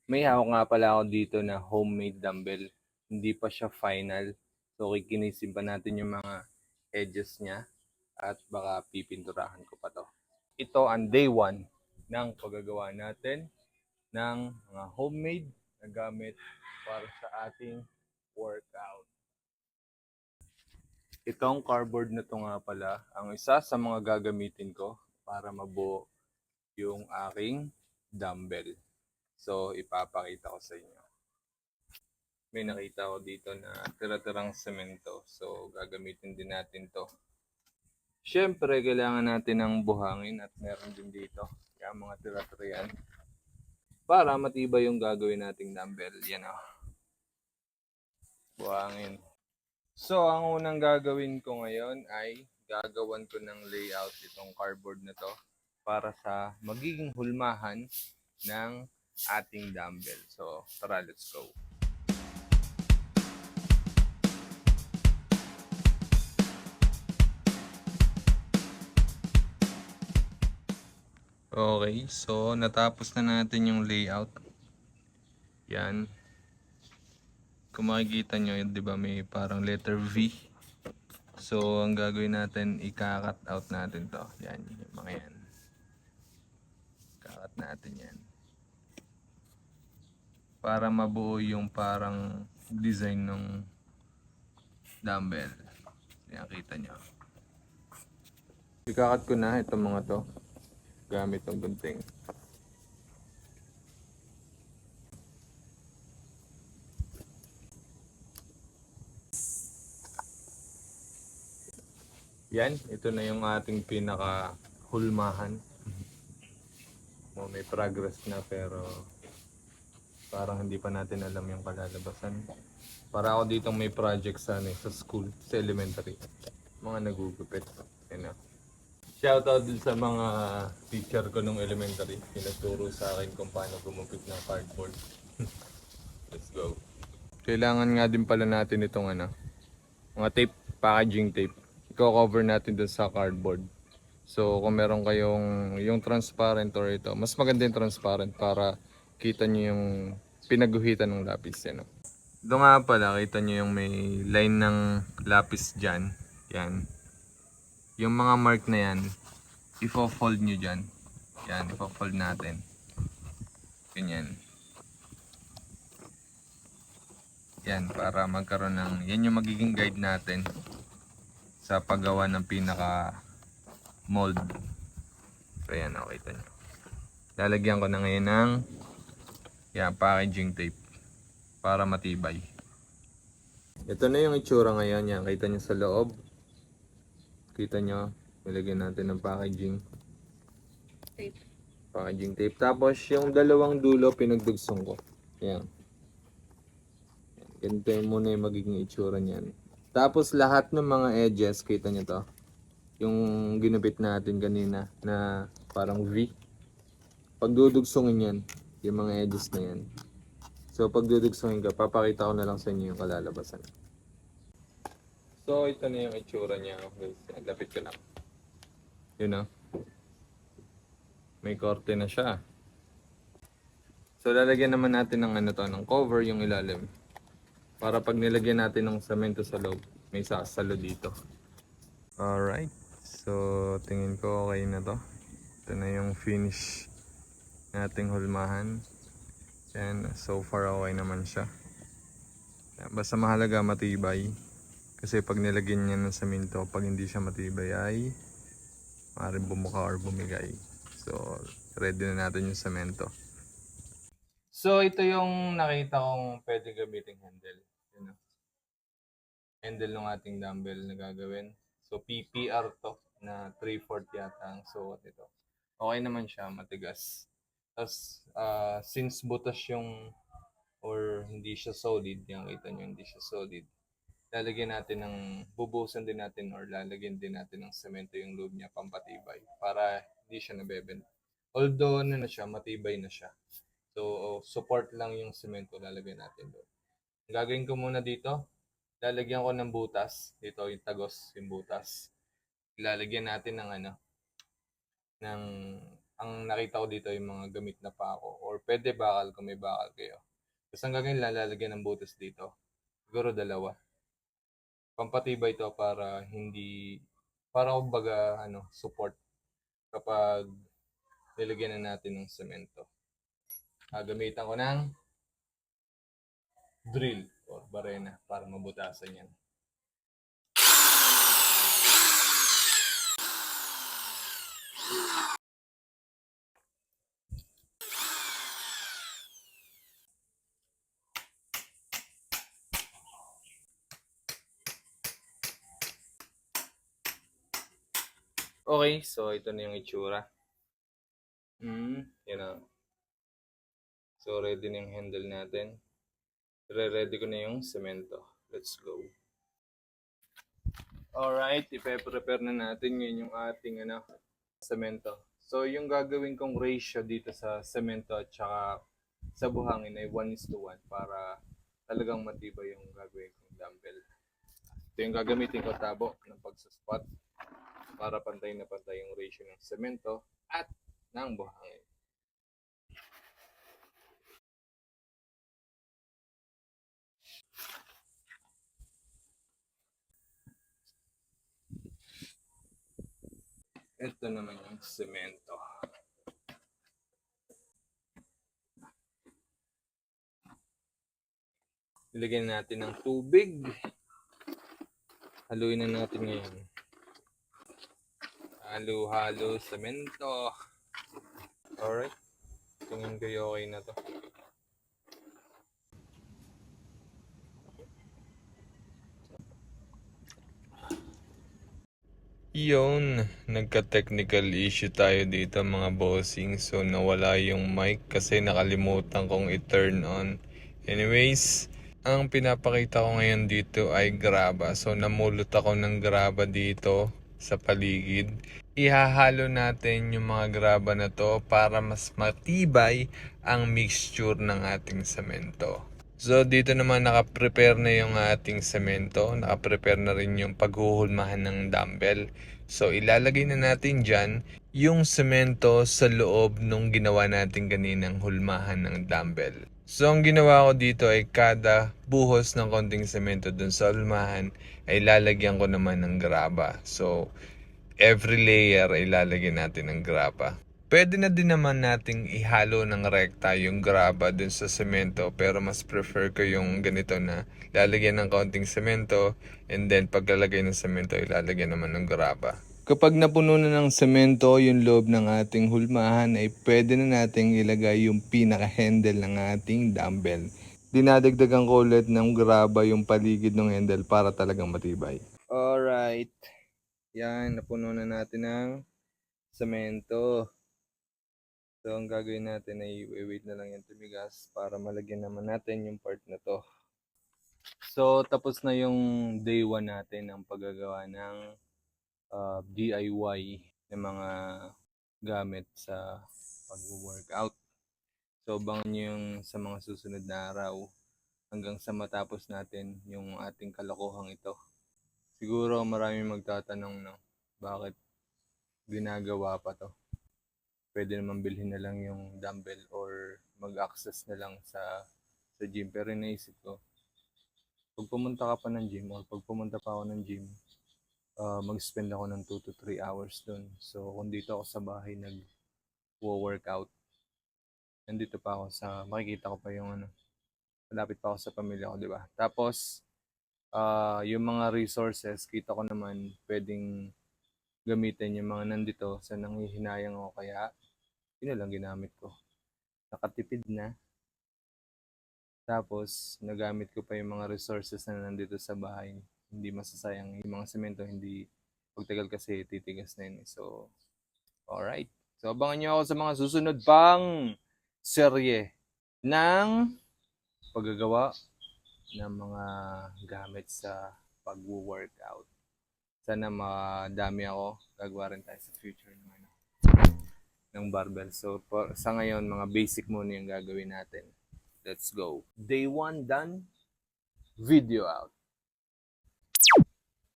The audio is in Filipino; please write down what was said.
May hawak nga pala ako dito na homemade dumbbell. Hindi pa siya final. So kikinisin pa natin yung mga edges niya at baka pipinturahan ko pa to. Ito ang day 1 ng paggagawa natin ng mga homemade na gamit para sa ating workout. Itong cardboard na to nga pala ang isa sa mga gagamitin ko para mabuo yung aking dumbbell. So ipapakita ko sa inyo. May nakita ko dito na tira-tirang semento. So gagamitin din natin to. Siyempre, kailangan natin ng buhangin at meron din dito. Kaya mga tira-tira yan. Para matibay yung gagawin nating dumbbell. Yan o. Buhangin. So, ang unang gagawin ko ngayon ay gagawan ko ng layout itong cardboard na to para sa magiging hulmahan ng ating dumbbell. So, tara, let's go. Okay, so natapos na natin yung layout. Yan. Kung makikita nyo, yun, di ba may parang letter V. So, ang gagawin natin, ika-cut out natin to. Yan, yung mga yan. Ika-cut natin yan. Para mabuo yung parang design ng dumbbell. Yan, kita nyo. Ika-cut ko na itong mga to. Gamit ng gunting. Yan, ito na yung ating pinaka hulmahan. May progress na pero parang hindi pa natin alam yung kalalabasan. Para ako dito may project sa school, sa elementary. Mga nagugupit. Yan na. Shoutout din sa mga teacher ko nung elementary. Pinaturo sa akin kung paano gumupit ng cardboard. Let's go. Kailangan nga din pala natin itong mga tape, packaging tape. I-cover natin dun sa cardboard. So kung meron kayong yung transparent or ito, mas maganda yung transparent para kita nyo yung pinaguhitan ng lapis. Yan. Ito nga pala, kita nyo yung may line ng lapis dyan. Yan. Yung mga mark na yan, ifo-fold nyo dyan. Yan, ifo-fold natin. Ganyan. Yan, para magkaroon ng, yan yung magiging guide natin sa paggawa ng pinaka mold. So yan, nakita nyo. Lalagyan ko na ngayon ng yan, packaging tape para matibay. Ito na yung itsura ngayon. Yan, kita nyo sa loob. Kita nyo, nilagyan natin ng packaging tape. Packaging tape. Tapos yung dalawang dulo pinagdugsong ko. Yan. Ganito yung muna yung magiging itsura niyan. Tapos lahat ng mga edges, kita nyo to. Yung ginupit natin kanina na parang V. Pag dudugsongin yan, yung mga edges na yan. So pag dudugsongin ka, papakita ko na lang sa inyo yung kalalabasan. So ito na yung itsura niya. Okay, lapit ko lang. Yun na. May korte na siya. So lalagyan naman natin ng ng cover yung ilalim. Para pag nilagyan natin ng semento sa loob, may sasalo dito. Alright. So tingin ko okay na to. Ito na yung finish nating hulmahan. And so far okay naman siya. Basta mahalaga matibay. Kasi pag nilagyan niya ng semento, pag hindi siya matibay ay maaaring bumuka or bumigay. So ready na natin yung semento. So ito yung nakita kong pwede gamitin handle. Yun, handle ng ating dumbbell na gagawin. So PPR to na 3/4 yata ang suot ito. Okay naman siya, matigas. Tapos since butas yung or hindi siya solid, yung kita nyo hindi siya solid, lalagyan natin ng, bubuhusan din natin or lalagyan din natin ng semento yung loob niya pampatibay para hindi siya nabebend. Although na siya, matibay na siya. So support lang yung semento lalagyan natin doon. Ang gagawin ko muna dito, lalagyan ko ng butas. Dito yung tagos, yung butas. Ilalagyan natin ng ng ang nakita ko dito yung mga gamit na pako or pwede bakal kung may bakal kayo. Tapos ang gagawin lang, lalagyan ng butas dito. Siguro dalawa. Pampatibay ito para hindi, para kumbaga, support kapag nilagyan na natin ng semento. Gagamitan ko ng drill or barena para mabutasan yan. Okay, so ito na yung itsura. Yan na. So ready na yung handle natin. Re-ready ko na yung semento. Let's go. Alright, ipe-prepare na natin ngayon yung ating semento. So yung gagawin kong ratio dito sa semento at saka sa buhangin ay 1:1 para talagang matibay yung gagawin kong dumbbell. Ito yung gagamitin ko tabo ng pagsaspot para pantay na pantay yung ratio ng semento at ng buhangin. Ito naman yung semento. Ilagyan natin ng tubig. Haluin na natin ngayon. Halo-halo semento. Alright. Tingin ko okay na to. Yun, nagka-technical issue tayo dito mga bossing. So nawala yung mic kasi nakalimutan kong i-turn on. Anyways, ang pinapakita ko ngayon dito ay graba. So namulot ako ng graba dito sa paligid. Ihahalo natin yung mga graba na to para mas matibay ang mixture ng ating semento. So dito naman naka-prepare na yung ating semento, naka-prepare na rin yung paghuhulmahan ng dumbbell. So ilalagay na natin dyan yung semento sa loob nung ginawa natin kaninang hulmahan ng dumbbell. So ang ginawa ko dito ay kada buhos ng konting semento dun sa hulmahan ay lalagyan ko naman ng graba. So every layer ay lalagyan natin ng graba. Pwede na din naman nating ihalo ng rekta yung graba dun sa semento pero mas prefer ko yung ganito na lalagyan ng kaunting semento and then paglalagay ng semento ilalagyan naman ng graba. Kapag napuno na ng semento yung loob ng ating hulmahan ay pwede na nating ilagay yung pinaka-handle ng ating dumbbell. Dinadagdagan ko ulit ng graba yung paligid ng handle para talagang matibay. Alright. Yan, napuno na natin ng semento. So, ang gagawin natin ay i-wait na lang yung tumigas para malagyan naman natin yung part na to. So, tapos na yung day 1 natin ng paggagawa ng DIY ng mga gamit sa pag-workout. So, abangan nyo yung sa mga susunod na araw hanggang sa matapos natin yung ating kalokohang ito. Siguro maraming magtatanong no, bakit ginagawa pa to. Pwede naman bilhin na lang yung dumbbell or mag-access na lang sa gym. Pero naisip ko, pag pumunta ka pa ng gym or pag pumunta pa ako ng gym, mag-spend ako ng 2 to 3 hours dun. So, kung dito ako sa bahay nag-workout, nandito pa ako makikita ko pa yung malapit pa ako sa pamilya ko, di ba? Tapos, yung mga resources, kita ko naman pwedeng gamitin yung mga nandito sa nanghihinayang ako kaya yun na lang ginamit ko. Nakatipid na. Tapos, nagamit ko pa yung mga resources na nandito sa bahay. Hindi masasayang yung mga semento, hindi pagtagal kasi titigas na yun. So, alright. So, abangan nyo ako sa mga susunod pang serye ng paggagawa ng mga gamit sa pag-workout. Sana madami ako. Gagawa rin tayo sa future ng barbell. So, sa ngayon, mga basic muna yung gagawin natin. Let's go. Day 1 done. Video out.